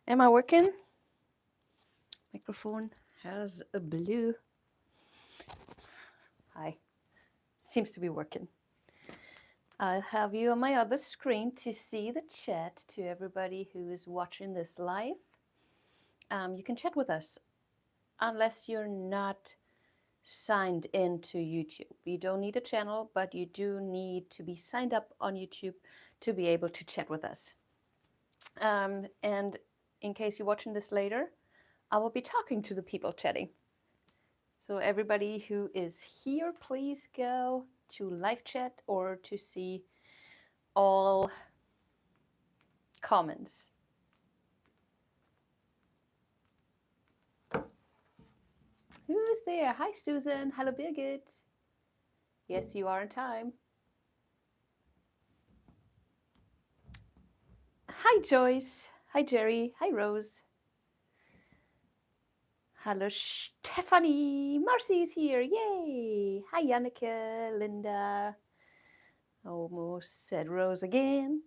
Am I working? Microphone has a blue. Hi. Seems to be working. I'll have you on my other screen to see the chat to everybody who is watching this live. You can chat with us unless you're not signed into YouTube. You don't need a channel, but you do need to be signed up on YouTube to be able to chat with us. And in case you're watching this later, I will be talking to the people chatting. So everybody who is here, please go to live chat or to see all comments. Who is there? Hi, Susan. Hello, Birgit. Yes, you are in time. Hi, Joyce. Hi, Jerry. Hi, Rose. Hello, Stephanie. Marcy is here. Yay. Hi, Janneke, Linda. Almost said Rose again.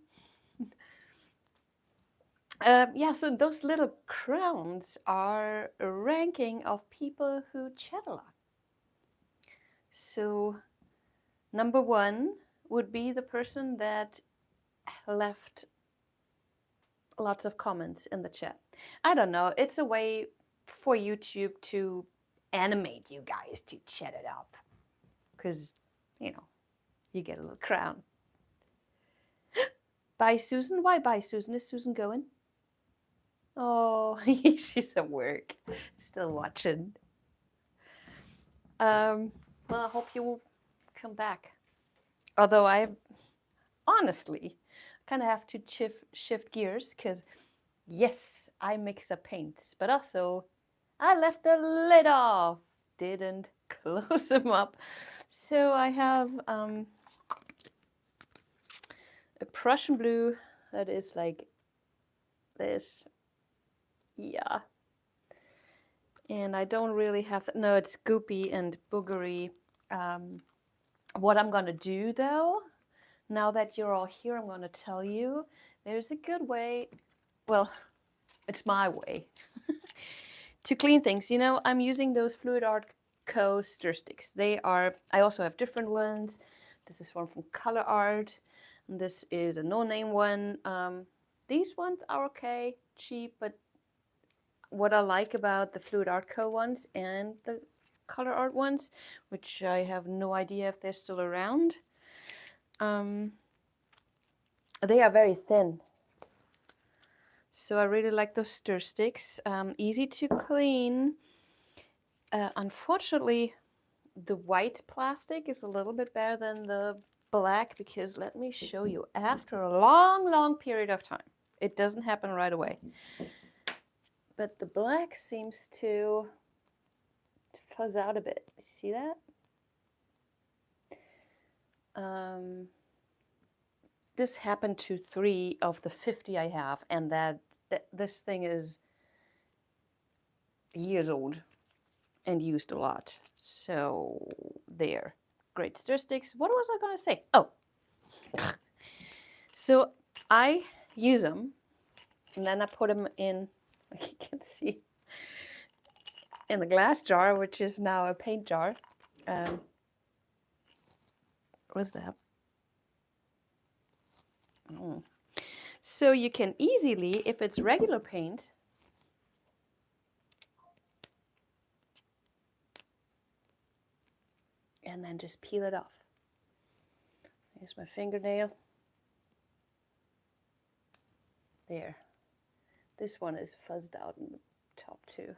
Yeah, so those little crowns are a ranking of people who chat a lot. So number one would be the person that left lots of comments in the chat. I don't know. It's a way for YouTube to animate you guys to chat it up. Because, you know, you get a little crown. Bye, Susan. Why bye, Susan? Is Susan going? Oh, she's at work. Still watching. Well, I hope you will come back. Although I honestly kind of have to shift gears because, yes, I mix up paints, but also I left the lid off, didn't close them up. So I have a Prussian blue that is like this. Yeah. And I don't really have, no, it's goopy and boogery. What I'm going to do though, now that you're all here, I'm going to tell you there's a good way, well, it's my way, to clean things. You know, I'm using those fluidart Co. stir sticks. They are, I also have different ones. This is one from Color Art. And this is a no-name one. These ones are okay, cheap, but what I like about the Fluidart Co. ones and the Color Art ones, which I have no idea if they're still around, they are very thin. So I really like those stir sticks. Easy to clean. Unfortunately, the white plastic is a little bit better than the black because let me show you. After a long, long period of time, it doesn't happen right away. But the black seems to fuzz out a bit. See that? This happened to 3 of the 50 I have, and this thing is years old and used a lot. So there. Great stir sticks. What was I going to say? Oh. So I use them, and then I put them in, like you can see, in the glass jar, which is now a paint jar. What's that? Oh. So you can easily, if it's regular paint, and then just peel it off. Here's my fingernail. There. This one is fuzzed out in the top too.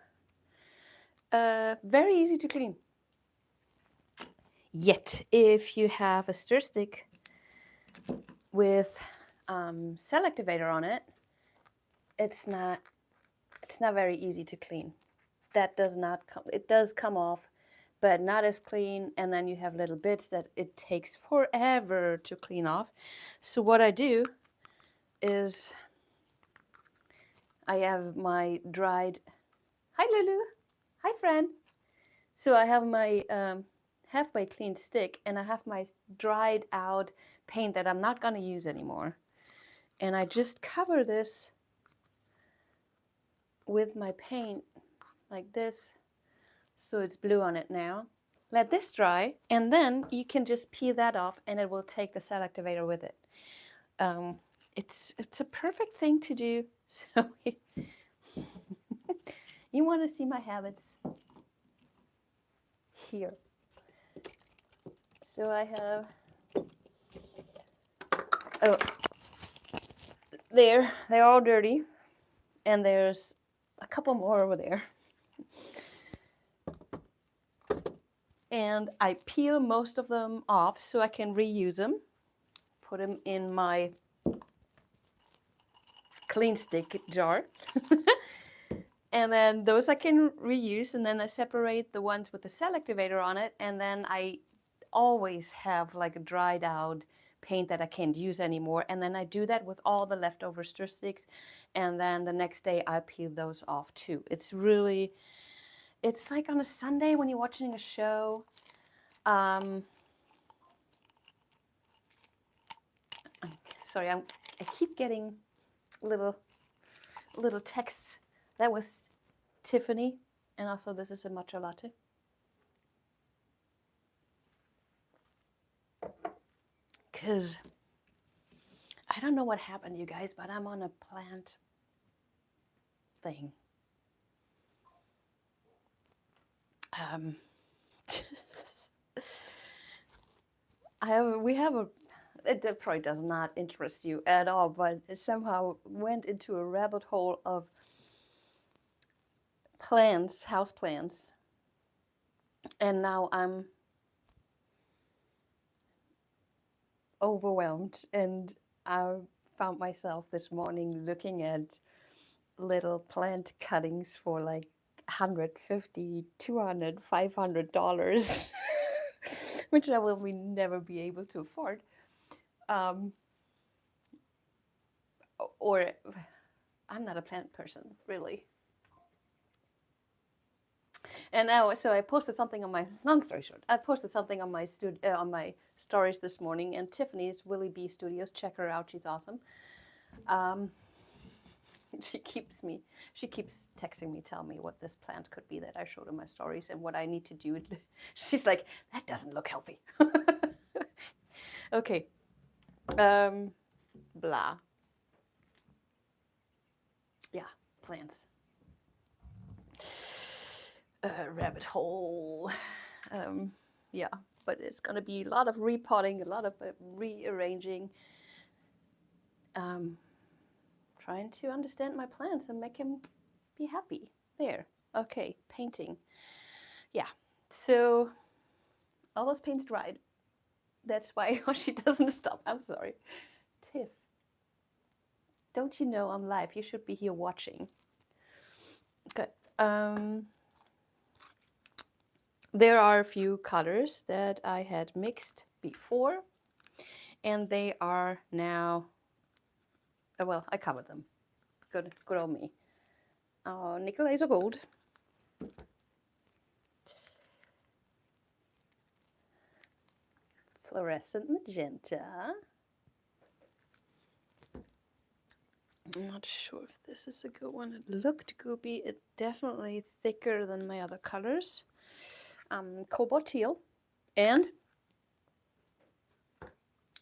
Very easy to clean. Yet, if you have a stir stick with cell activator on it, it's not very easy to clean. That does not come. It does come off, but not as clean. And then you have little bits that it takes forever to clean off. So what I do is I have my dried. Hi, Lulu. Hi, friend. So I have my halfway clean stick, and I have my dried out paint that I'm not going to use anymore. And I just cover this with my paint like this, so it's blue on it now. Let this dry, and then you can just peel that off, and it will take the cell activator with it. It's a perfect thing to do. So you want to see my habits here. So I have, oh, there, they're all dirty, and there's a couple more over there. And I peel most of them off so I can reuse them, put them in my clean stick jar. And then those I can reuse, and then I separate the ones with the cell activator on it, and then I always have like a dried out paint that I can't use anymore, and then I do that with all the leftover stir sticks, and then the next day I peel those off too. It's really, it's like on a Sunday when you're watching a show. Sorry, I keep getting little texts. That was Tiffany, and also this is a matcha latte. Because I don't know what happened, you guys, but I'm on a plant thing. It probably does not interest you at all, but it somehow went into a rabbit hole of plants, house plants, and now I'm overwhelmed, and I found myself this morning looking at little plant cuttings for like $150, $200, $500, which I will never be able to afford. Or I'm not a plant person, really. And now, so I posted something on my, long story short, I posted something on my stories this morning, and Tiffany's Willie B Studios, check her out, she's awesome. She keeps texting me, tell me what this plant could be that I showed in my stories and what I need to do. She's like, that doesn't look healthy. Okay. Blah. Yeah, plants. Rabbit hole. Yeah, but it's gonna be a lot of repotting, a lot of rearranging. Trying to understand my plants and make him be happy. There. Okay, painting. Yeah, so all those paints dried. That's why she doesn't stop. I'm sorry. Tiff, don't you know I'm live? You should be here watching. Good. There are a few colors that I had mixed before, and they are now, well, I covered them. Good old me. Nickel laser gold. Fluorescent magenta. I'm not sure if this is a good one. It looked goopy. It's definitely thicker than my other colors. Cobalt teal and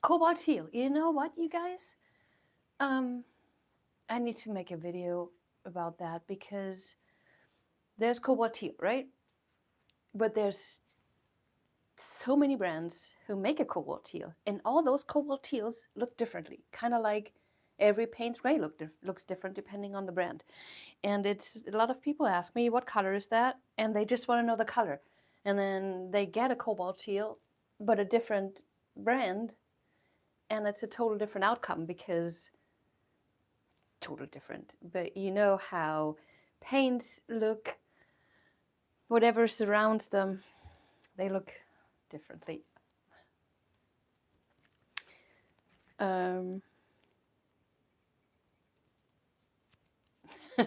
cobalt teal. You know what, you guys? I need to make a video about that, because there's cobalt teal, right? But there's so many brands who make a cobalt teal, and all those cobalt teals look differently, kind of like every paint's gray looks different depending on the brand. And it's a lot of people ask me, what color is that? And they just want to know the color. And then they get a cobalt teal, but a different brand, and it's a total different outcome, because total different. But you know how paints look, whatever surrounds them, they look differently.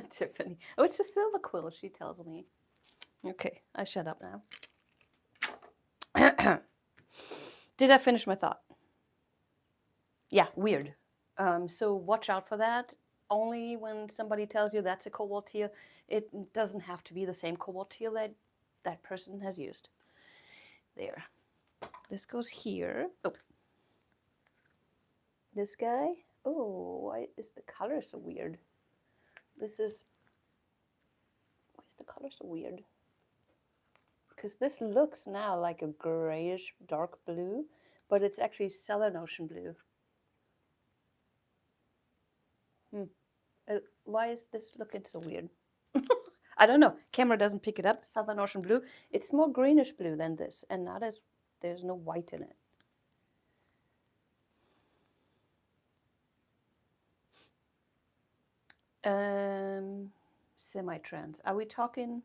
Tiffany. Oh, it's a silver quill, she tells me. Okay, I shut up now. Did I finish my thought? Yeah, weird. So watch out for that. only when somebody tells you that's a cobalt teal, it doesn't have to be the same cobalt teal that that person has used. There. This goes here. Oh. This guy. Oh, why is the color so weird? This is... Why is the color so weird? Because this looks now like a grayish dark blue, but it's actually Cellaction blue. Why is this looking so weird? I don't know. Camera doesn't pick it up. Cellaction blue. It's more greenish blue than this, and not as there's no white in it. Semi-trans. Are we talking?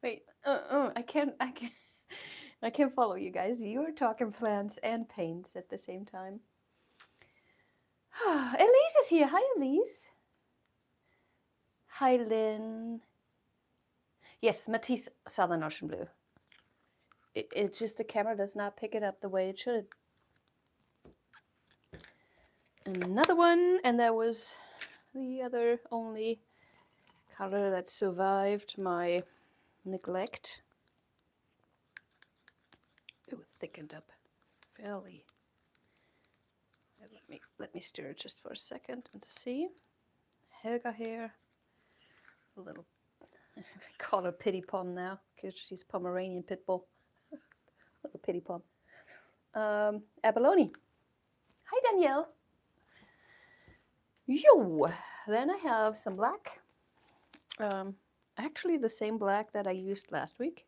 Wait. I can't follow you guys. You are talking plants and paints at the same time. Elise is here. Hi, Elise. Hi, Lynn. Yes, Matisse Cellaction blue. It's just the camera does not pick it up the way it should. Another one, and that was the other only color that survived my neglect. Ooh, thickened up fairly. Let me stir it just for a second and see. Helga here, a little. I call her Pity Pom now because she's Pomeranian pit bull. Little Pity Pom. Abalone. Hi, Danielle. Yo, then I have some black. Actually the same black that I used last week.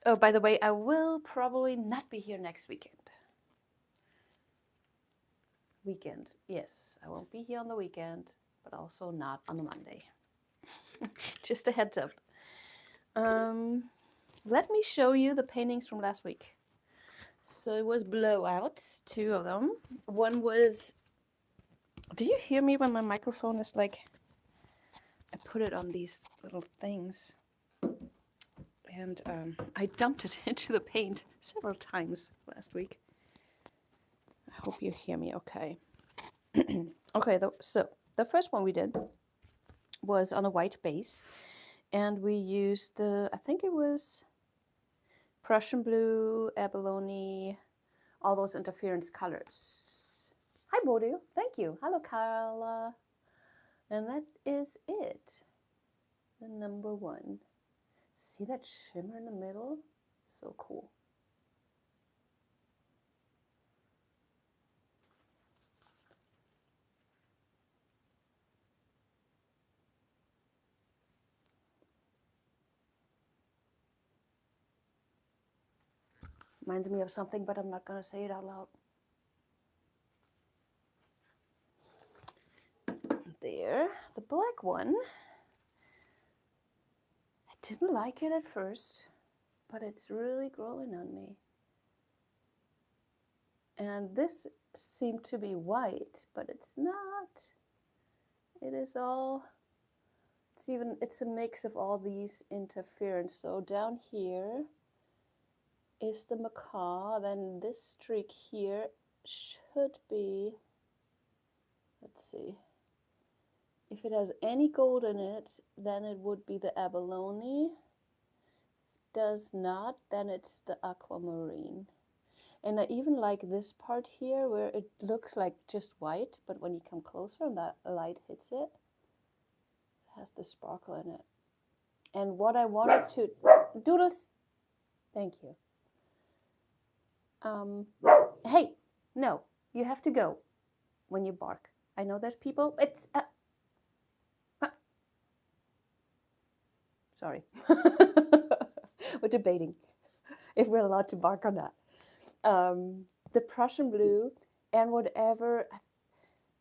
Oh, by the way, I will probably not be here next weekend. Yes, I won't be here on the weekend, but also not on the Monday. Just a heads up. Let me show you the paintings from last week. So it was blowouts, 2 of them. One was, do you hear me when my microphone is like, I put it on these little things. And I dumped it into the paint several times last week. I hope you hear me okay. Okay, so the first one we did was on a white base. And we used the, I think it was Prussian blue, abalone, all those interference colors. Hi, Bodil. Thank you. Hello, Carla. And that is it. The number 1. See that shimmer in the middle? So cool. Reminds me of something, but I'm not going to say it out loud. There, the black one. I didn't like it at first, but it's really growing on me. And this seemed to be white, but it's not. It is all, it's a mix of all these interference. So down here is the macaw, then this streak here should be, let's see, if it has any gold in it, then it would be the abalone. Does not, then it's the aquamarine. And I even like this part here where it looks like just white, but when you come closer and that light hits it, it has the sparkle in it. And what I wanted to, Doodles, thank you. Hey, no, you have to go when you bark. I know there's people, it's, sorry. We're debating if we're allowed to bark or not. The Prussian blue and whatever,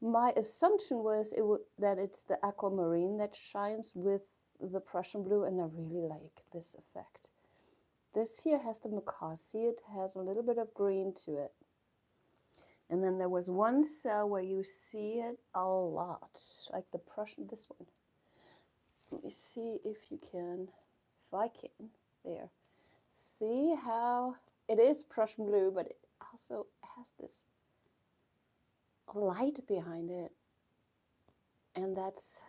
my assumption was that it's the aquamarine that shines with the Prussian blue, and I really like this effect. This here has the macaw. See, it has a little bit of green to it. And then there was one cell where you see it a lot, like the Prussian, this one. Let me see if you can, if I can, there. See how it is Prussian blue, but it also has this light behind it. And that's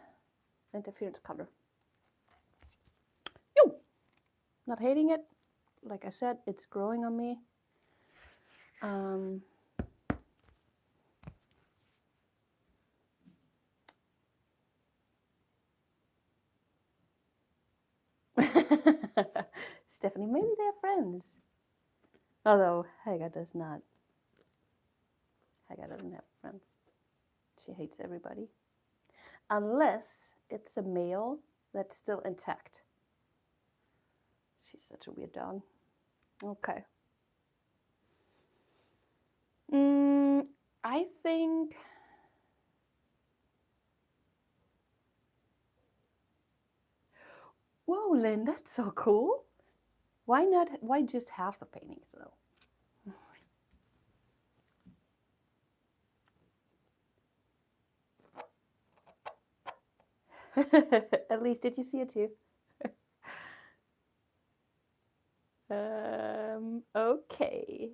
the interference color. Yo! Not hating it. Like I said, it's growing on me. Stephanie, maybe they're friends. Although Haga does not. Haga doesn't have friends. She hates everybody. Unless it's a male that's still intact. She's such a weird dog. Okay. I think whoa, Lynn, that's so cool. Why not? Why just half the paintings though? At least, did you see it too? Okay.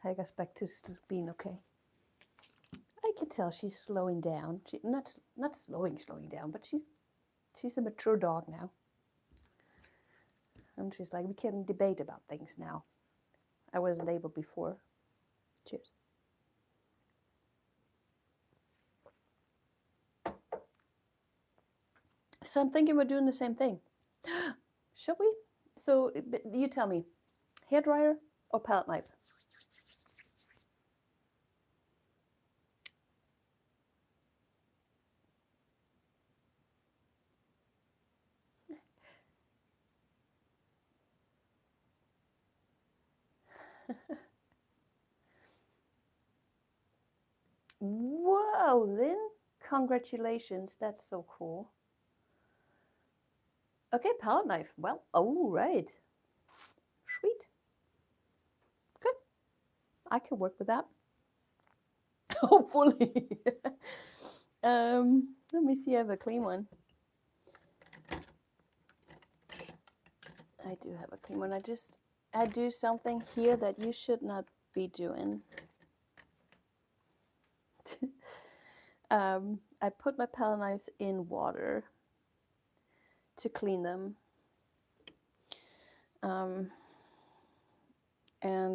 Haga's back to being okay. I can tell she's slowing down. She, not slowing down, but she's a mature dog now. And she's like, we can debate about things now. I wasn't able before. Cheers. So I'm thinking we're doing the same thing. Shall we? So you tell me, hairdryer or palette knife? Whoa, Lynn, congratulations. That's so cool. Okay, palette knife. Well, all right. Sweet. Good. I can work with that. Hopefully. Let me see. I have a clean one. I do have a clean one. I do something here that you should not be doing. I put my palette knives in water to clean them. And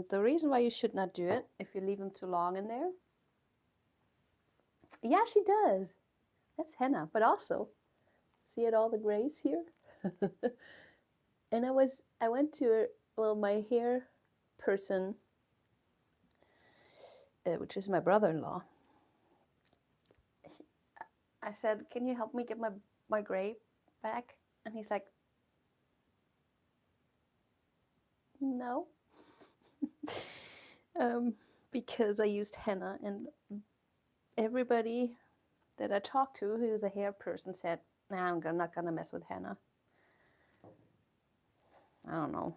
the reason why you should not do it, if you leave them too long in there. Yeah, she does. That's henna, but also, see it all the grays here? And I went to, well, my hair person, which is my brother-in-law. I said, can you help me get my gray back? And he's like, no. Because I used henna, and everybody that I talked to who's a hair person said, nah, I'm not gonna mess with henna. I don't know.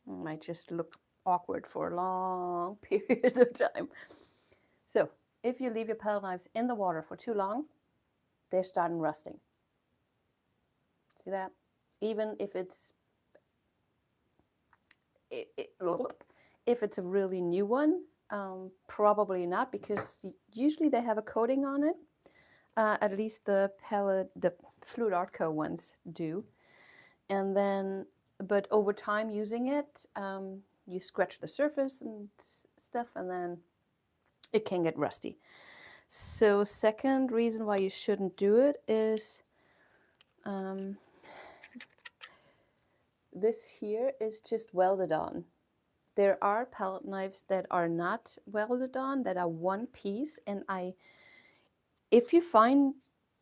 It might just look awkward for a long period of time. So if you leave your palette knives in the water for too long, they're starting rusting. See that? Even if it's if it's a really new one, probably not, because usually they have a coating on it. At least the fluidart co ones do. And then, but over time using it, you scratch the surface and stuff, and then it can get rusty. So second reason why you shouldn't do it is this here is just welded on. There are palette knives that are not welded on, that are one piece, and if you find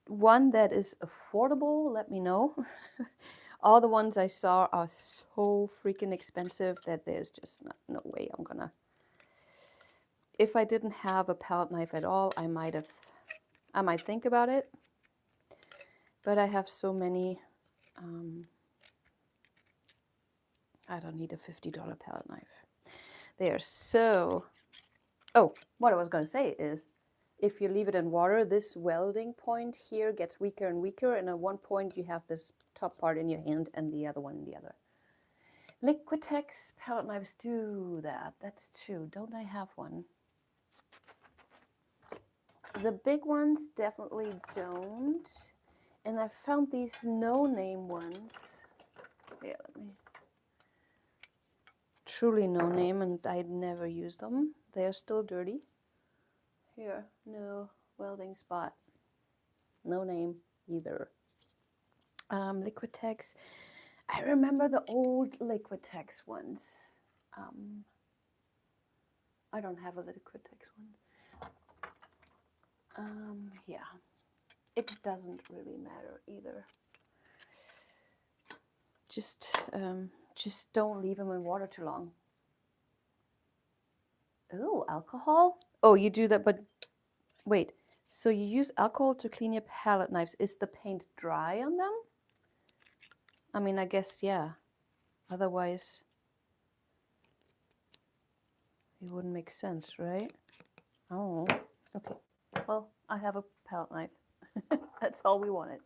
one that is affordable, let me know. All the ones I saw are so freaking expensive that there's just no way I'm gonna. If I didn't have a palette knife at all, I might think about it. But I have so many. I don't need a $50 palette knife. They are so. Oh, what I was gonna say is, if you leave it in water, this welding point here gets weaker and weaker, and at one point you have this top part in your hand and the other one in the other. Liquitex palette knives do that. That's true. Don't I have one? The big ones definitely don't. And I found these no-name ones. Yeah, let me. Truly no-name, and I'd never used them. They are still dirty. Here, no welding spot. No name either. Liquitex. I remember the old Liquitex ones. I don't have a Liquitex one. Yeah, it doesn't really matter either. Just don't leave them in water too long. Oh, alcohol? Oh, you do that, but wait. So you use alcohol to clean your palette knives. Is the paint dry on them? I mean, I guess, yeah. Otherwise, it wouldn't make sense, right? Oh, okay. Well, I have a palette knife. That's all we wanted.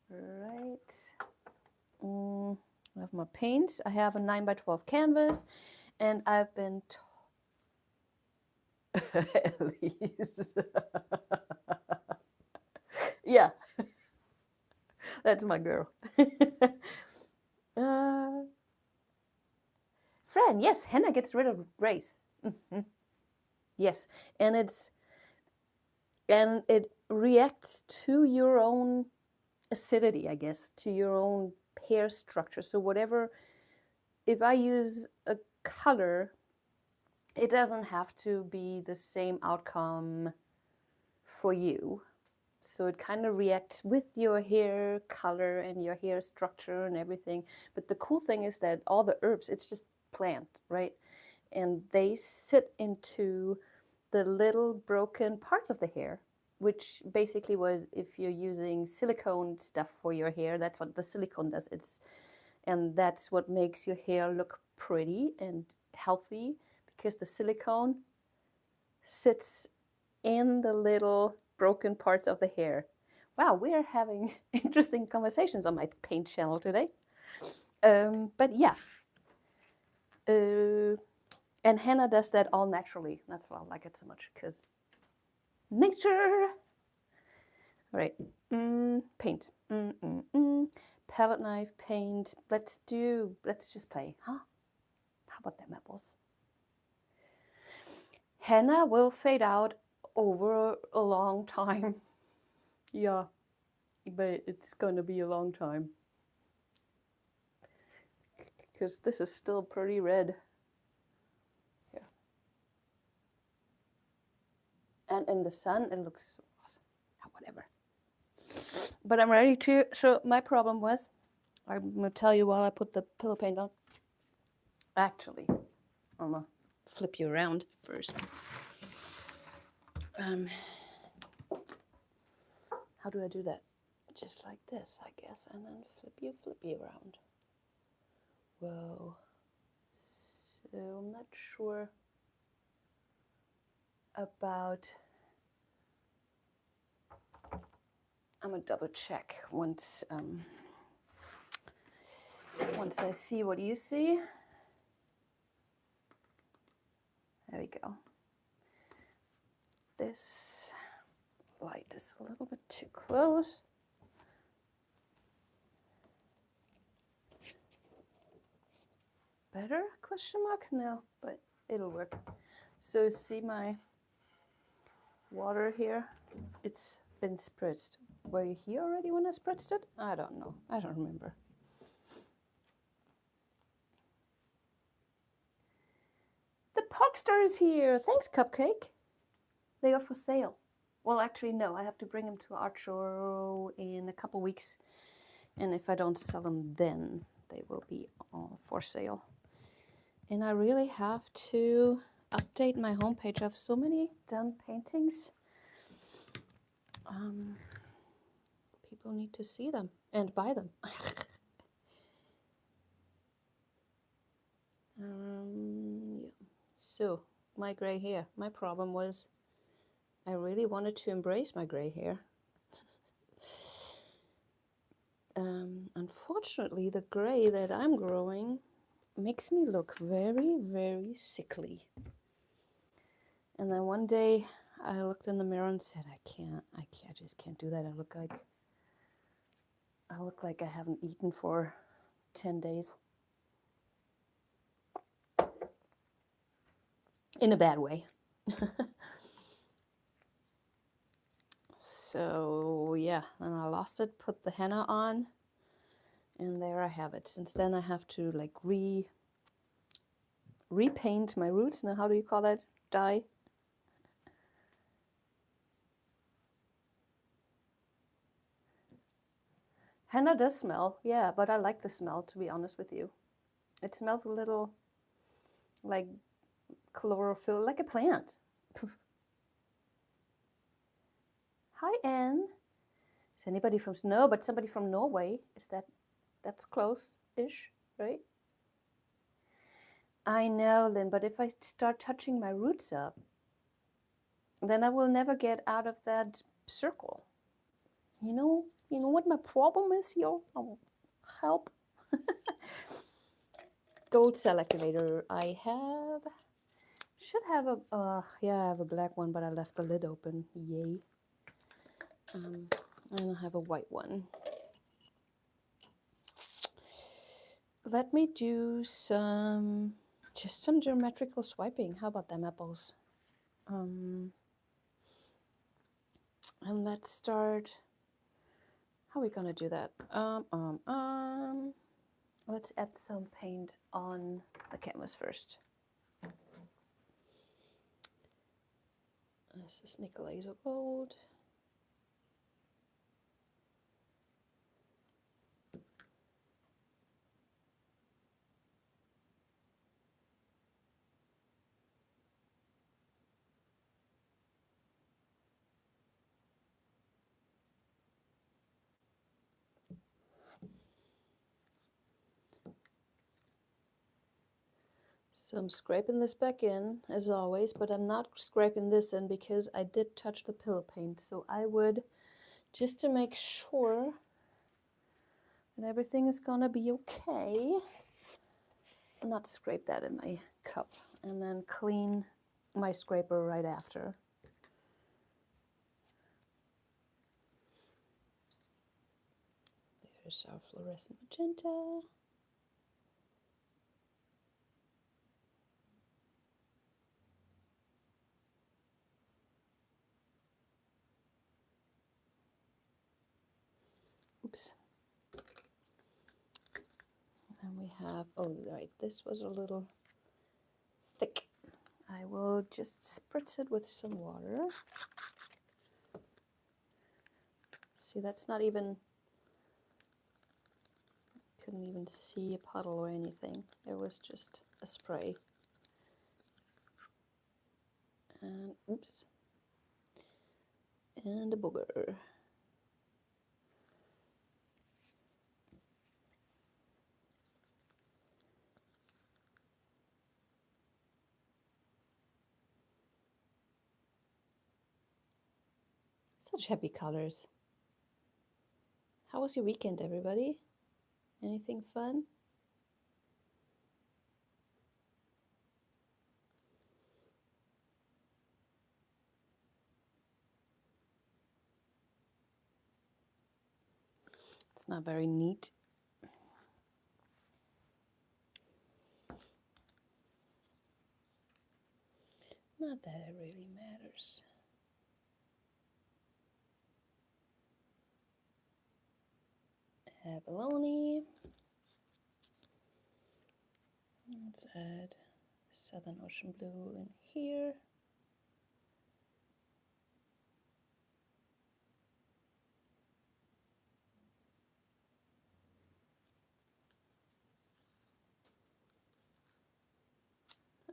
Right. I have my paints. I have a 9x12 canvas, and I've been Elise. Yeah, that's my girl. Fran, yes, henna gets rid of grays. Yes, and it reacts to your own acidity, I guess, to your own hair structure. So whatever, if I use a color, it doesn't have to be the same outcome for you. So it kind of reacts with your hair color and your hair structure and everything. But the cool thing is that all the herbs, it's just plant, right? And they sit into the little broken parts of the hair, which basically if you're using silicone stuff for your hair, that's what the silicone does. And that's what makes your hair look pretty and healthy, because the silicone sits in the little broken parts of the hair. Wow, we are having interesting conversations on my paint channel today. But yeah. And henna does that all naturally. That's why I like it so much, because nature. All right, paint. Palette knife, paint. Let's just play, huh? How about them apples? Henna will fade out over a long time. Yeah, but it's going to be a long time, because this is still pretty red. Yeah. And in the sun, it looks awesome. Oh, whatever. But I'm ready to. So my problem was, I'm going to tell you while I put the pillow paint on. Actually, I'm going to flip you around first. How do I do that? Just like this, I guess, and then flip you around. Whoa. So I'm not sure about. I'm gonna double check once I see what you see. There we go. This light is a little bit too close. Better? Question mark? No, but it'll work. So see my water here? It's been spritzed. Were you here already when I spritzed it? I don't know. I don't remember. The Pogstar is here. Thanks, Cupcake. They are for sale. Well, actually, no. I have to bring them to art show in a couple weeks. And if I don't sell them then, they will be for sale. And I really have to update my homepage. I have so many done paintings. People need to see them and buy them. Yeah. So, my gray hair. My problem was I really wanted to embrace my gray hair. Unfortunately, the gray that I'm growing makes me look very, very sickly. And then one day I looked in the mirror and said, I just can't do that. I look like I haven't eaten for 10 days. In a bad way. So yeah, then I lost it, put the henna on, and there I have it. Since then I have to like repaint my roots. Now, how do you call that? Dye? Henna does smell, yeah, but I like the smell, to be honest with you. It smells a little like chlorophyll, like a plant. Hi, Anne. Is anybody from, no, but somebody from Norway. That's close-ish, right? I know, Lynn, but if I start touching my roots up, then I will never get out of that circle. You know what my problem is here? Help. Gold cell activator. I should have a, yeah, I have a black one, but I left the lid open. Yay. And I have a white one. Let me do just some geometrical swiping. How about them apples? And let's start. How are we gonna do that? Let's add some paint on the canvas first. This is nickel laser gold. So I'm scraping this back in, as always, but I'm not scraping this in because I did touch the pillow paint. So I would, just to make sure that everything is gonna be okay, not scrape that in my cup, and then clean my scraper right after. There's our fluorescent magenta. Oops. And we have, oh right, this was a little thick. I will just spritz it with some water. See, that's not even, couldn't even see a puddle or anything. It was just a spray. And oops. And a booger. Such happy colors. How was your weekend, everybody? Anything fun? It's not very neat. Not that it really matters. Abalone. Let's add Southern Ocean Blue in here.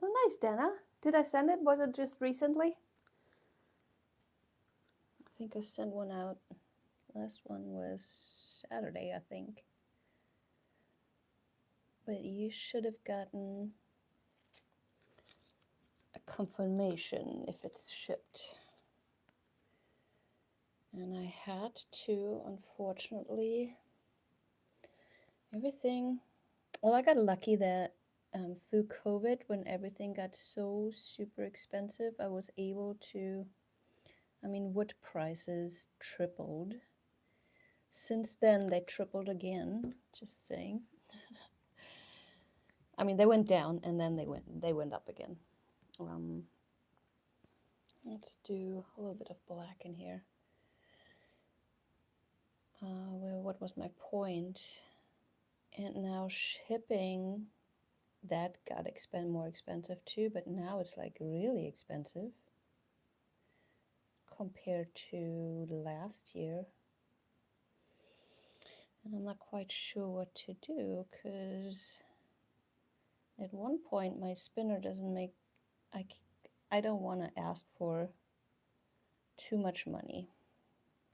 Oh, nice, Dana. Did I send it? Was it just recently? I think I sent one out. Last one was Saturday, I think. But you should have gotten a confirmation if it's shipped. And I had to, unfortunately, everything, well, I got lucky that through COVID, when everything got so super expensive, I was able to, I mean, wood prices tripled. Since then, they tripled again, just saying. I mean, they went down and then they went up again. Let's do a little bit of black in here. Well, what was my point? And now shipping, that got more expensive too, but now it's like really expensive compared to last year. And I'm not quite sure what to do, because at one point my spinner doesn't make, I don't want to ask for too much money.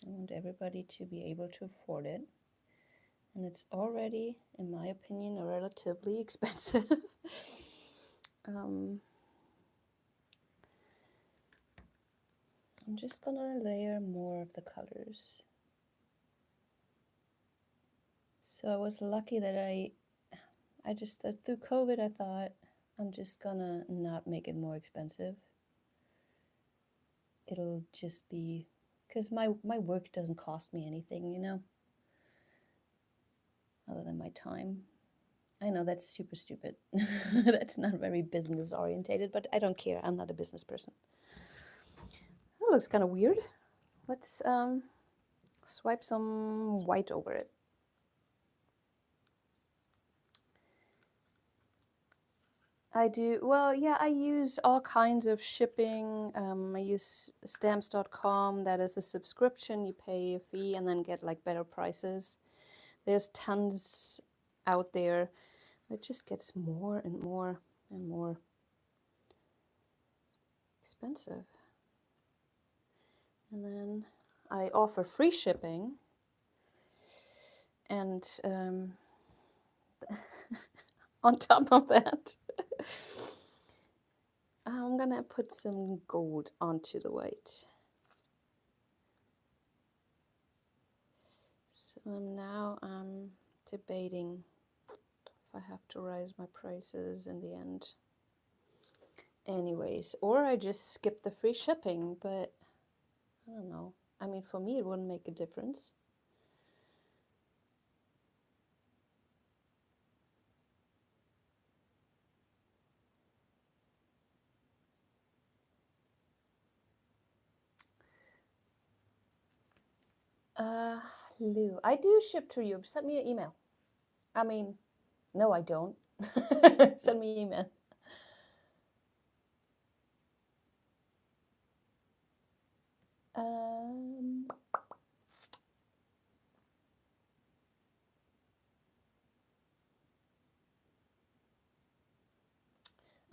I want everybody to be able to afford it. And it's already, in my opinion, relatively expensive. I'm just gonna layer more of the colors. So I was lucky that I just, through COVID, I thought I'm just gonna not make it more expensive. It'll just be, because my work doesn't cost me anything, you know, other than my time. I know that's super stupid. That's not very business orientated, but I don't care. I'm not a business person. That looks kind of weird. Let's swipe some white over it. I do, well, yeah, I use all kinds of shipping. I use stamps.com. That is a subscription. You pay a fee and then get like better prices. There's tons out there. It just gets more and more and more expensive. And then I offer free shipping. And on top of that, I'm gonna put some gold onto the white. So now I'm debating if I have to raise my prices in the end. Anyways, or I just skip the free shipping, but I don't know. I mean, for me, it wouldn't make a difference. Lou, I do ship to you. Send me an email. I mean, no, I don't. Send me an email.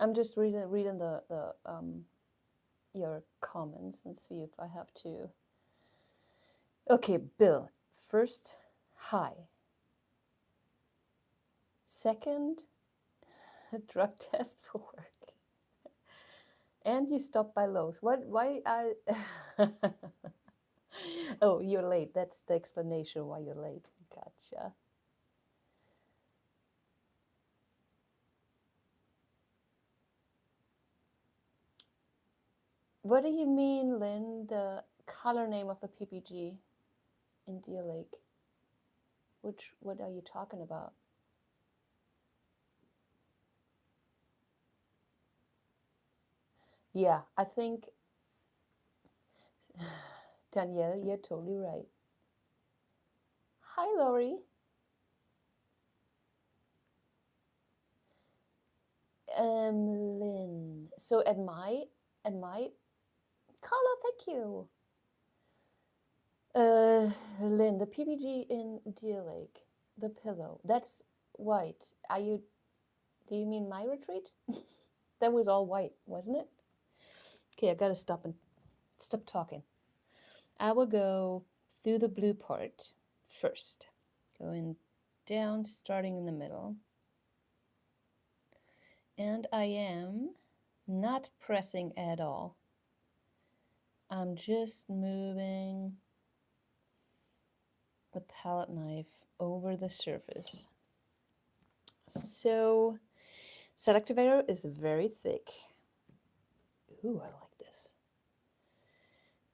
I'm just reading the your comments and see if I have to. Okay, Bill. First, hi. Second, a drug test for work. And you stopped by Lowe's. What? Why? Oh, you're late. That's the explanation why you're late. Gotcha. What do you mean, Lynn? The color name of the PPG in Deer Lake? What are you talking about? Yeah, I think, Danielle, you're totally right. Hi, Lori. Lynn. So at my Carla, thank you. Lynn, the PPG in Deer Lake, the pillow, that's white. Do you mean my retreat? That was all white, wasn't it? Okay, I gotta stop talking. I will go through the blue part first. Going down, starting in the middle. And I am not pressing at all. I'm just moving the palette knife over the surface. So Selectivator is very thick. Ooh, I like this.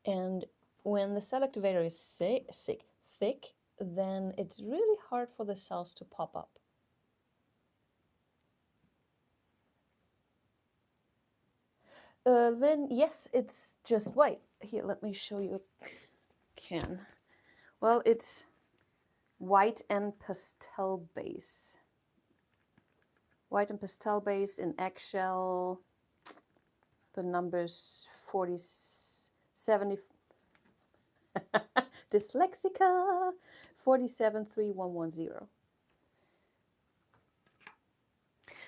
And when the Selectivator is thick, then it's really hard for the cells to pop up. Then yes, it's just white. Here, let me show you a can. Well, it's white and pastel base. White and pastel base in eggshell. The number's 70. Dyslexica. 473110.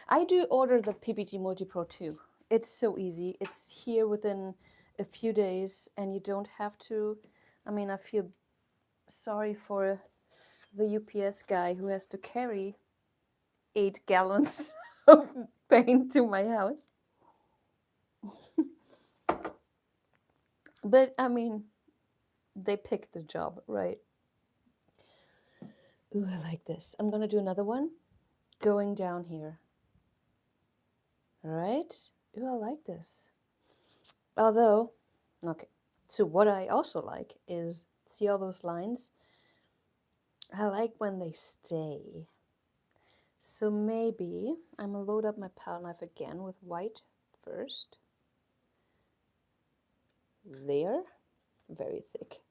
I do order the PPG Multi Pro too. It's so easy. It's here within a few days, and you don't have to. I mean, I feel sorry for the UPS guy who has to carry 8 gallons of paint to my house. But I mean, they picked the job, right? Ooh, I like this. I'm gonna do another one going down here. All right. Ooh, I like this. Although, okay. So what I also like is, see all those lines? I like when they stay. So maybe I'm gonna load up my palette knife again with white first. There, very thick.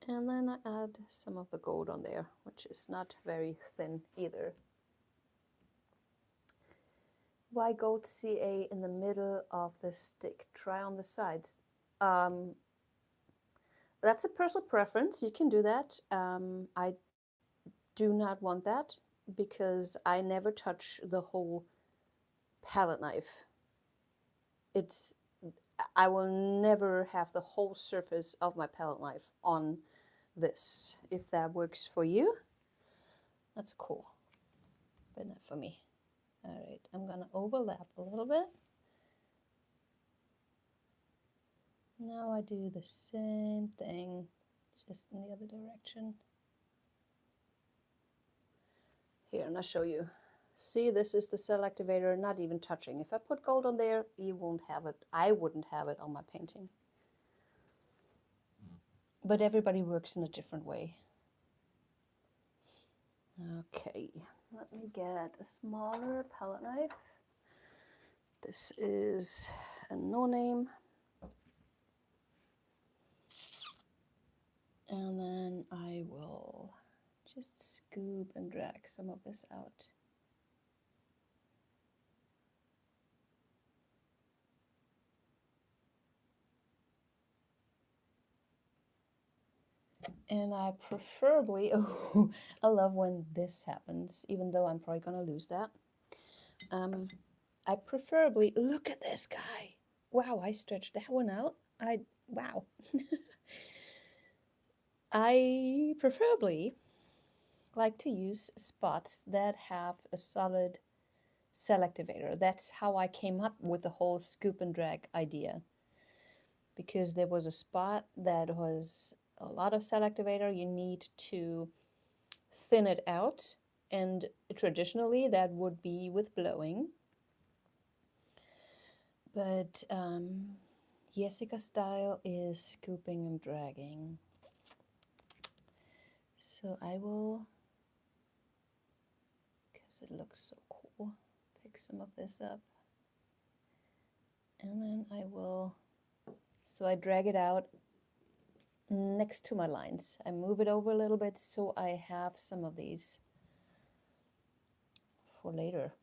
And then I add some of the gold on there, which is not very thin either. Why gold CA in the middle of the stick? Try on the sides. That's a personal preference. You can do that. I do not want that because I never touch the whole palette knife. I will never have the whole surface of my palette knife on this. If that works for you, that's cool, but not for me. All right, I'm gonna overlap a little bit. Now I do the same thing, just in the other direction. Here, and I'll show you. See, this is the Selectivator, not even touching. If I put gold on there, you won't have it. I wouldn't have it on my painting. But everybody works in a different way. Okay, let me get a smaller palette knife. This is a no-name. And then I will just scoop and drag some of this out. And I preferably, oh, I love when this happens, even though I'm probably gonna lose that. I preferably, look at this guy. Wow, I stretched that one out. Wow. I preferably like to use spots that have a solid Selectivator. That's how I came up with the whole scoop and drag idea. Because there was a spot that was a lot of Selectivator, you need to thin it out, and traditionally that would be with blowing. But Jessica's style is scooping and dragging. So I will, because it looks so cool, pick some of this up. And then I will, so I drag it out next to my lines. I move it over a little bit so I have some of these for later.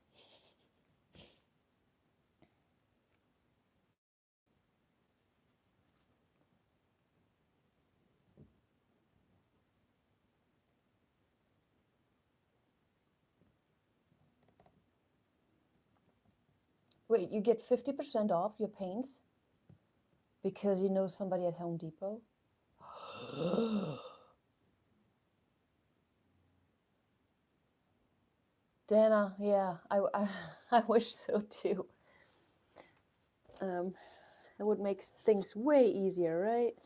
Wait, you get 50% off your paints because you know somebody at Home Depot? Dana, yeah, I wish so too. It would make things way easier, right?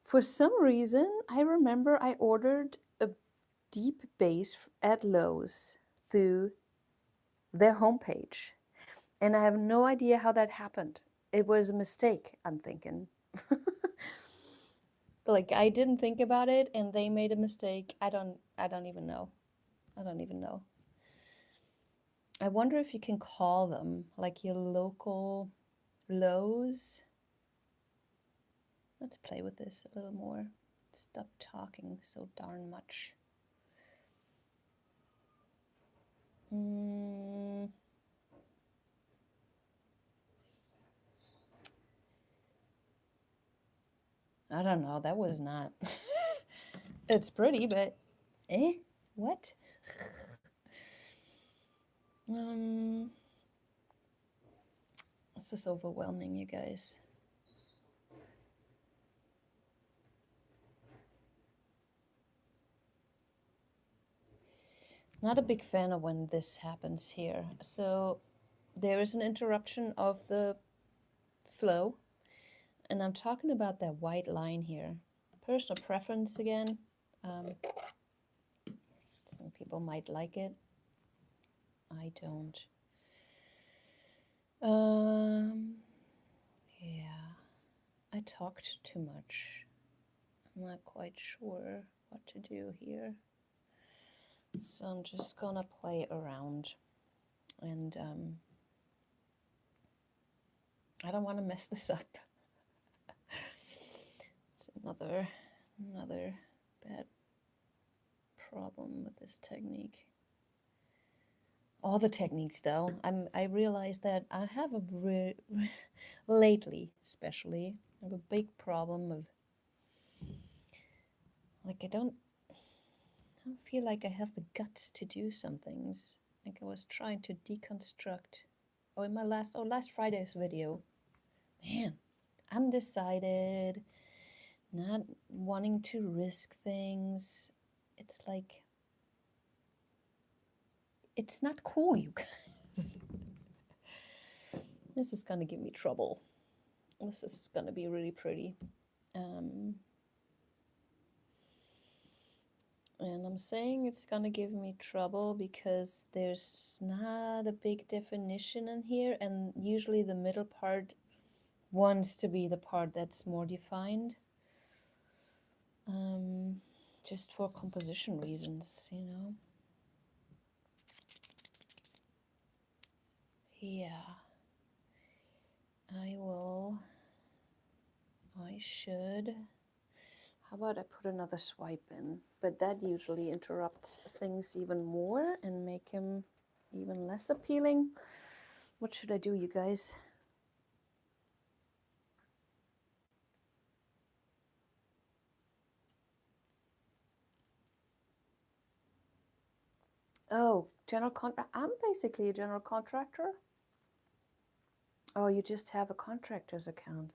For some reason, I remember I ordered a deep base at Lowe's through their homepage. And I have no idea how that happened. It was a mistake, I'm thinking. Like, I didn't think about it and they made a mistake. I don't even know. I don't even know. I wonder if you can call them, like your local Lowe's. Let's play with this a little more. Stop talking so darn much. I don't know. That was not. It's pretty, but what? This is overwhelming, you guys. Not a big fan of when this happens here. So there is an interruption of the flow. And I'm talking about that white line here. Personal preference again. Some people might like it. I don't. Yeah, I talked too much. I'm not quite sure what to do here. So I'm just gonna play around. And I don't want to mess this up. It's another bad problem with this technique. All the techniques, though, I realized that I have a lately, especially, I have a big problem of, like, I don't feel like I have the guts to do some things. Like I was trying to deconstruct. Oh, in my last Friday's video, man, undecided, not wanting to risk things. It's like, it's not cool, you guys. This is gonna give me trouble. This is gonna be really pretty. And I'm saying it's gonna give me trouble because there's not a big definition in here, and usually the middle part wants to be the part that's more defined. Just for composition reasons, you know. Yeah. I should. How about I put another swipe in? But that usually interrupts things even more and make him even less appealing. What should I do, you guys? Oh, general contractor. I'm basically a general contractor. Oh, you just have a contractor's account.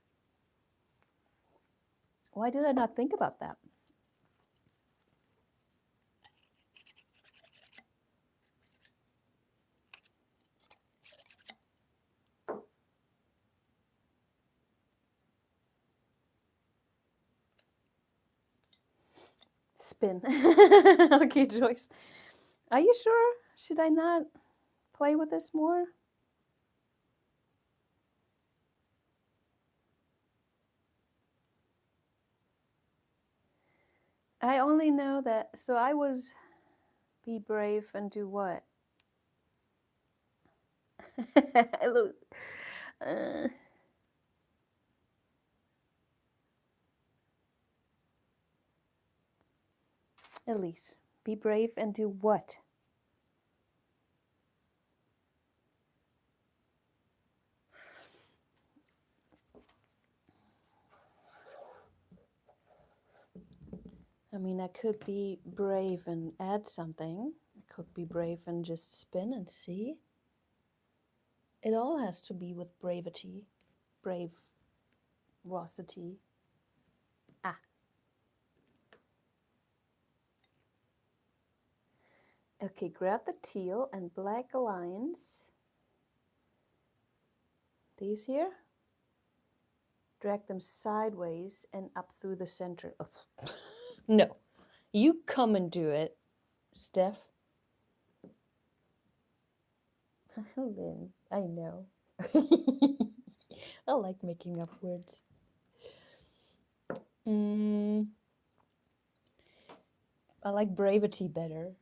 Why did I not think about that? Spin. Okay, Joyce. Are you sure? Should I not play with this more? I only know that, so I was be brave and do what? Look. Elise, be brave and do what? I mean, I could be brave and add something. I could be brave and just spin and see. It all has to be with bravity, brave-rosity. Ah. Okay, grab the teal and black lines. These here. drag them sideways and up through the center. Oh. No, you come and do it, Steph. Lynn, I know. I like making up words. I like bravity better.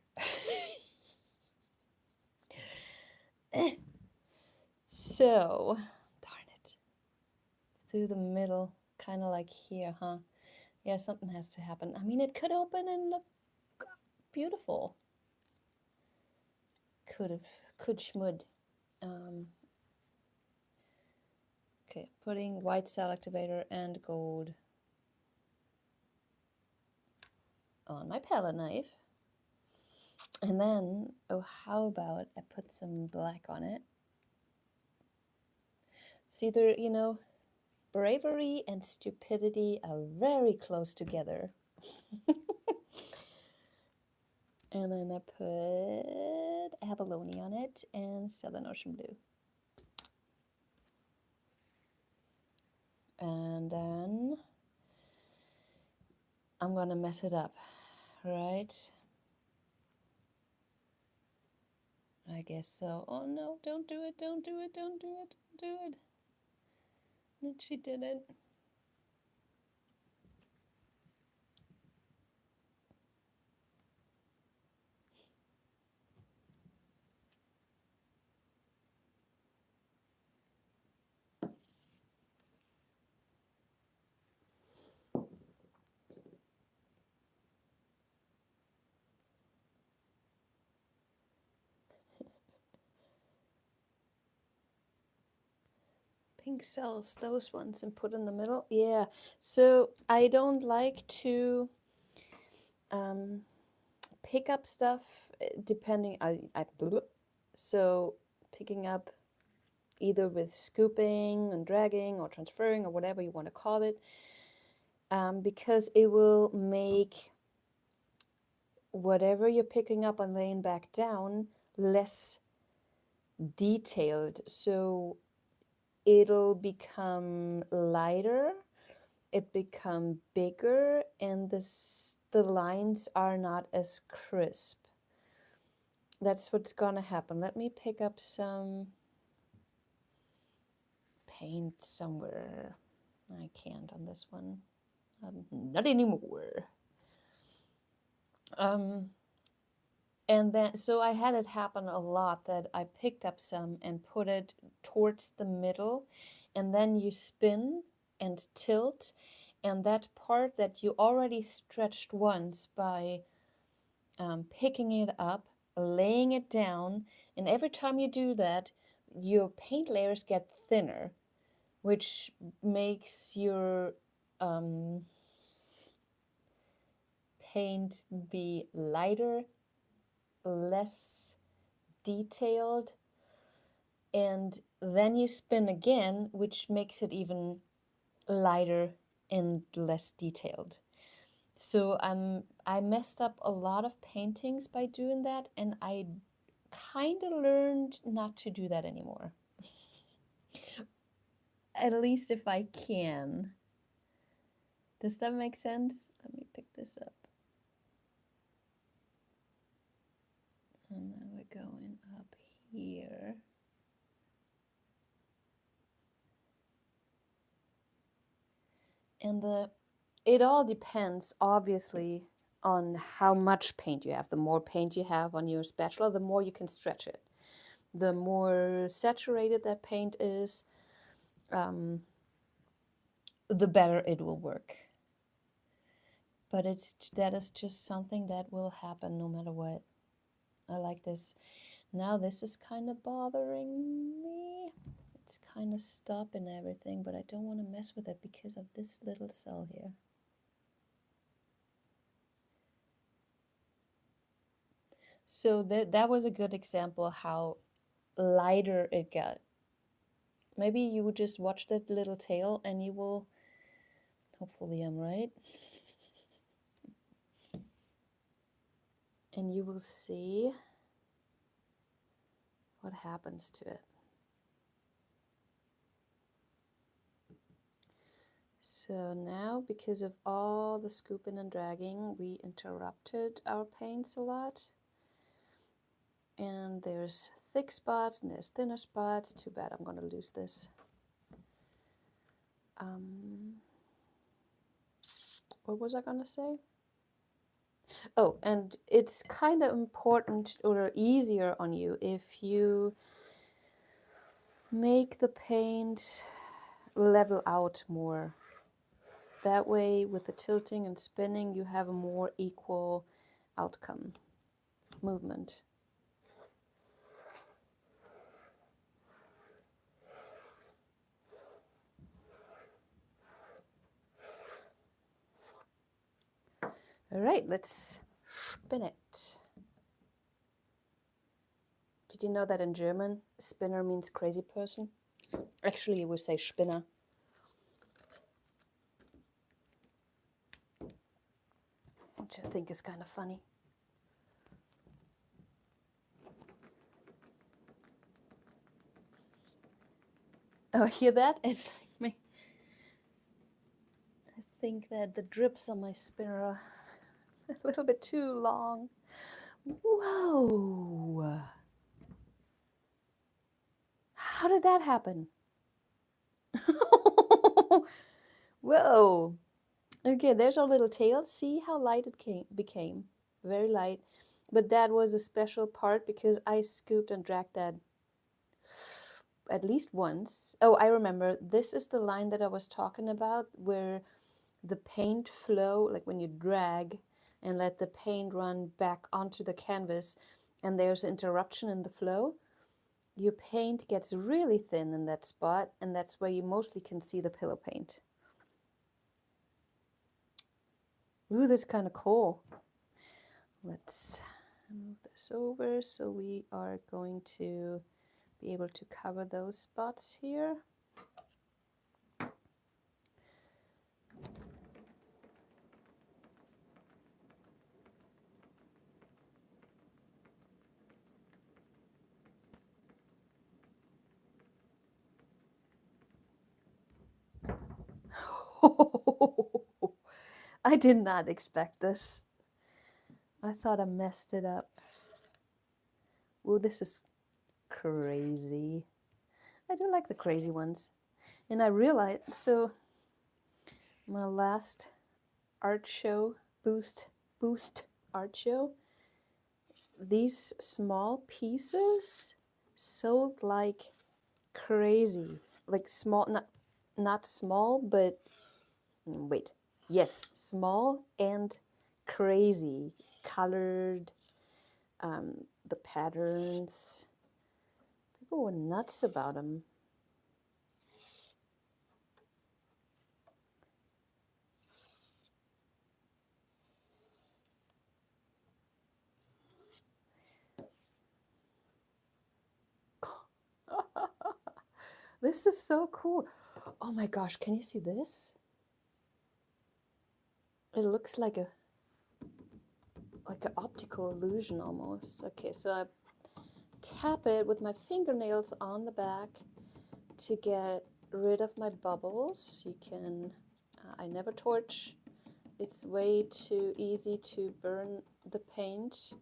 So, darn it. Through the middle, kind of like here, huh? Yeah, something has to happen. I mean, it could open and look beautiful. Could schmud. Okay, putting white cell activator and gold on my palette knife. And then, oh, how about I put some black on it? It's either, you know, bravery and stupidity are very close together. And then I put abalone on it and Cellaction blue. And then I'm gonna mess it up, right? I guess so. Oh no, don't do it, don't do it, don't do it, don't do it. And she did it. Pink cells, those ones, and put in the middle. Yeah, so I don't like to pick up stuff depending. So picking up either with scooping and dragging or transferring or whatever you want to call it, because it will make whatever you're picking up and laying back down less detailed. So it'll become lighter, it become bigger, and the lines are not as crisp. That's what's gonna happen. Let me pick up some paint somewhere. I can't on this one. Not anymore. And then, so I had it happen a lot that I picked up some and put it towards the middle, and then you spin and tilt, and that part that you already stretched once by picking it up, laying it down, and every time you do that, your paint layers get thinner, which makes your paint be lighter, less detailed, and then you spin again, which makes it even lighter and less detailed. So I messed up a lot of paintings by doing that, and I kind of learned not to do that anymore. At least if I can. Does that make sense? Let me pick this up. And then we're going up here. And it all depends, obviously, on how much paint you have. The more paint you have on your spatula, the more you can stretch it. The more saturated that paint is, the better it will work. But that is just something that will happen no matter what. I like this. Now this is kind of bothering me. It's kind of stopping everything, but I don't want to mess with it because of this little cell here. So that was a good example how lighter it got. Maybe you would just watch that little tail and you will, hopefully I'm right, and you will see what happens to it. So now, because of all the scooping and dragging, we interrupted our paints a lot. And there's thick spots and there's thinner spots. Too bad I'm going to lose this. What was I going to say? Oh, and it's kind of important or easier on you if you make the paint level out more. That way, with the tilting and spinning, you have a more equal outcome, movement. All right, let's spin it. Did you know that in German, spinner means crazy person? Actually, you would say Spinner. Which I think is kind of funny. Oh, hear that? It's like me. I think that the drips on my spinner are a little bit too long. Whoa! How did that happen? Whoa! Okay, there's our little tail. See how light it became? Very light. But that was a special part because I scooped and dragged that at least once. Oh, I remember. This is the line that I was talking about where the paint flow, like when you drag and let the paint run back onto the canvas and there's an interruption in the flow, your paint gets really thin in that spot, and that's where you mostly can see the pillow paint. Ooh, that's kind of cool. Let's move this over so we are going to be able to cover those spots here. I did not expect this. I thought I messed it up. Oh, this is crazy. I do like the crazy ones. And I realized, so my last art show, booth art show, these small pieces sold like crazy. Like small, not small, but wait, yes, small and crazy, colored, the patterns. People were nuts about them. This is so cool. Oh my gosh, can you see this? It looks like an optical illusion almost. Okay, so I tap it with my fingernails on the back to get rid of my bubbles. You can, I never torch. It's way too easy to burn the paint.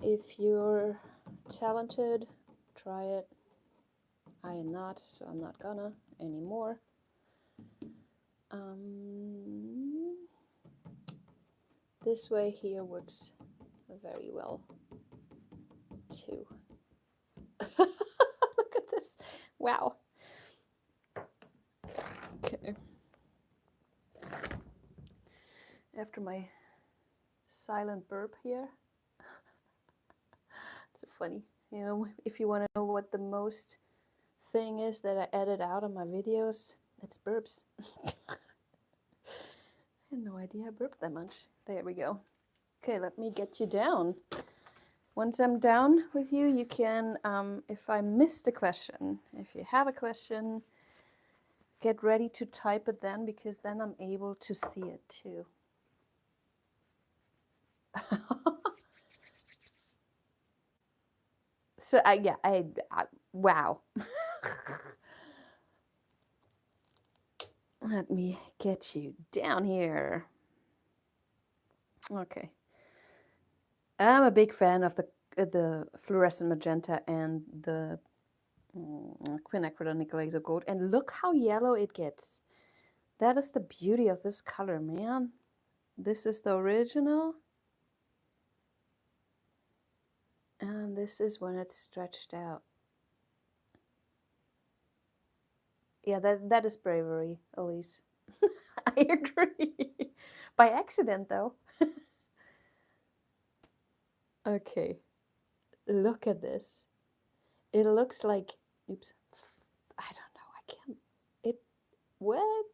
If you're talented, try it. I am not, so I'm not gonna anymore. This way here works very well too. Look at this. Wow. Okay. After my silent burp here. It's funny. You know, if you want to know what the most thing is that I edit out of my videos, it's burps. I had no idea I burped that much. There we go. Okay, let me get you down. Once I'm down with you, you can, if I missed a question, if you have a question, get ready to type it then, because then I'm able to see it too. So yeah, wow. Let me get you down here. Okay. I'm a big fan of the fluorescent magenta and the quinacridonic laser gold. And look how yellow it gets. That is the beauty of this color, man. This is the original. And this is when it's stretched out. Yeah, that is bravery, Elise. I agree. By accident, though. Okay. Look at this. It looks like, oops, I don't know. I can't, it, what?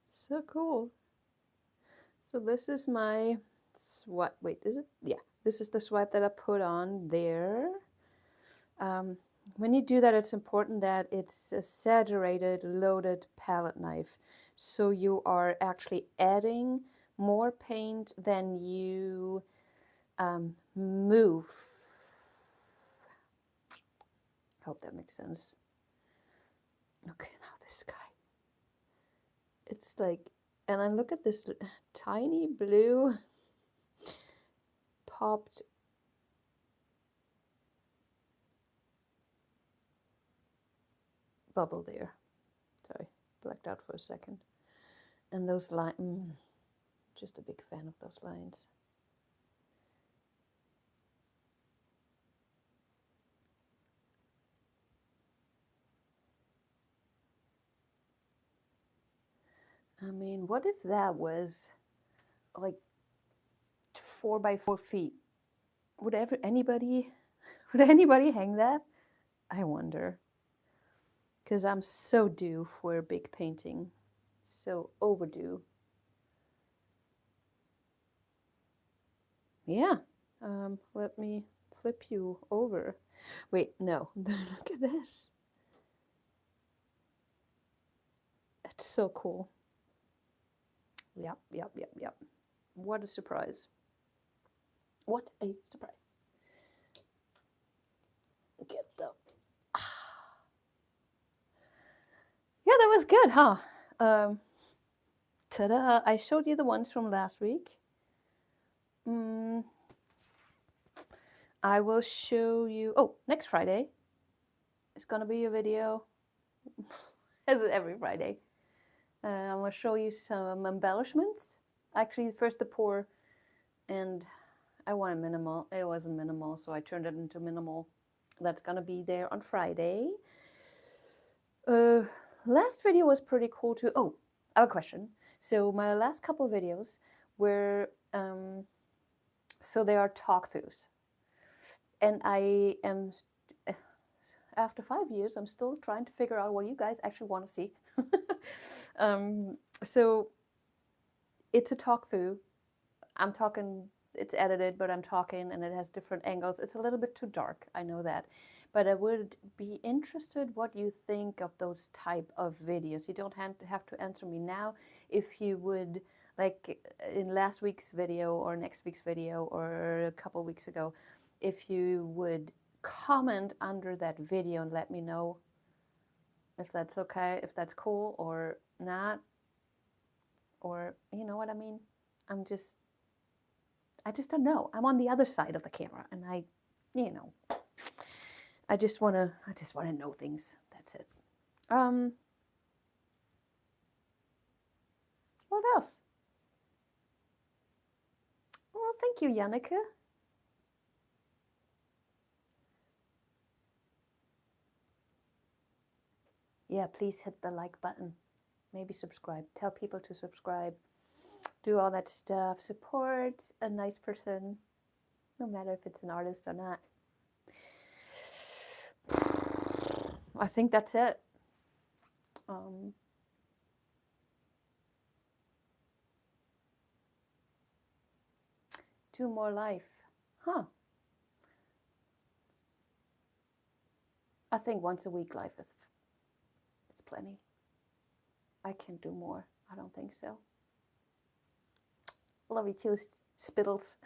So cool. So this is my swipe. Wait, is it? Yeah, this is the swipe that I put on there. When you do that, it's important that it's a saturated, loaded palette knife. So you are actually adding more paint than you move. Hope that makes sense. Okay, now this guy. It's like, and then look at this tiny blue popped bubble there. Sorry, blacked out for a second. And those lines, just a big fan of those lines. I mean, what if that was like 4 by 4 feet? Would anybody hang that? I wonder. Because I'm so due for a big painting. So overdue. Yeah. Let me flip you over. Wait, no. Look at this. It's so cool. Yep. What a surprise. What a surprise. Get the... Yeah, that was good, huh? Ta-da! I showed you the ones from last week. I will show you... Oh, next Friday it's gonna be a video, as every Friday. I'm gonna show you some embellishments. Actually, first the pour, and I want a minimal. It wasn't minimal, so I turned it into minimal. That's gonna be there on Friday. Last video was pretty cool too. Oh, I have a question. So my last couple of videos were, so they are talk-throughs. And I am, after 5 years, I'm still trying to figure out what you guys actually want to see. So it's a talk-through. I'm talking, it's edited, but I'm talking and it has different angles. It's a little bit too dark, I know that. But I would be interested what you think of those type of videos. You don't have to answer me now. If you would, like in last week's video or next week's video or a couple weeks ago, if you would comment under that video and let me know if that's okay, if that's cool or not, or you know what I mean. I just don't know. I'm on the other side of the camera, and I just wanna know things. That's it. What else? Well, thank you, Janneke. Yeah, please hit the like button. Maybe subscribe. Tell people to subscribe. Do all that stuff. Support a nice person, no matter if it's an artist or not. I think that's it. 2 more life. Huh. I think once a week life is plenty. I can't do more. I don't think so. Love you too, Spittles.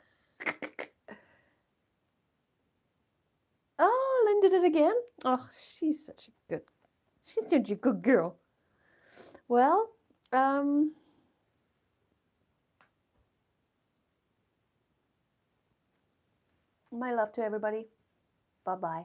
Oh, Lynn did it again. Oh, she's such a good girl. Well, my love to everybody. Bye-bye.